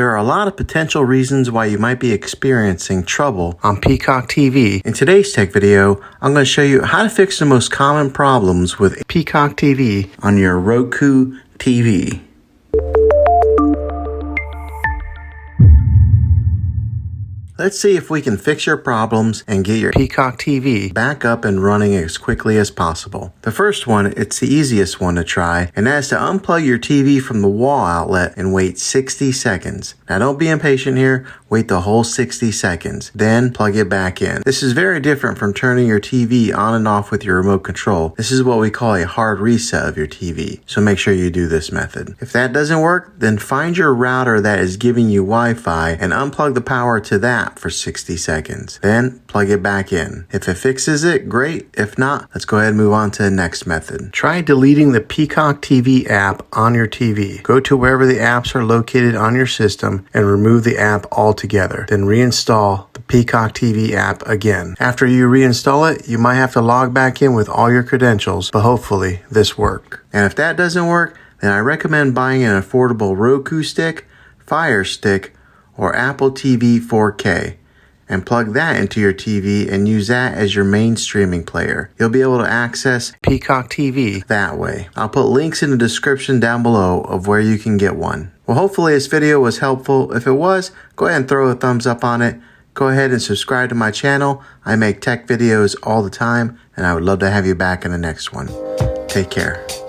There are a lot of potential reasons why you might be experiencing trouble on Peacock TV. In today's tech video, I'm going to show you how to fix the most common problems with Peacock TV on your Roku TV. Let's see if we can fix your problems and get your Peacock TV back up and running as quickly as possible. The first one, it's the easiest one to try, and that's to unplug your TV from the wall outlet and wait 60 seconds. Now don't be impatient here, wait the whole 60 seconds, then plug it back in. This is very different from turning your TV on and off with your remote control. This is what we call a hard reset of your TV, so make sure you do this method. If that doesn't work, then find your router that is giving you Wi-Fi and unplug the power to that for 60 seconds. Then plug it back in. If it fixes it, great. If not, let's go ahead and move on to the next method. Try deleting the Peacock TV app on your TV. Go to wherever the apps are located on your system and remove the app altogether. Then reinstall the Peacock TV app again. After you reinstall it, you might have to log back in with all your credentials, but hopefully this works. And if that doesn't work, then I recommend buying an affordable Roku stick, Fire Stick, or Apple TV 4K and plug that into your TV and use that as your main streaming player. You'll be able to access Peacock TV that way. I'll put links in the description down below of where you can get one. Well, hopefully this video was helpful. If it was, go ahead and throw a thumbs up on it. Go ahead and subscribe to my channel. I make tech videos all the time, and I would love to have you back in the next one. Take care.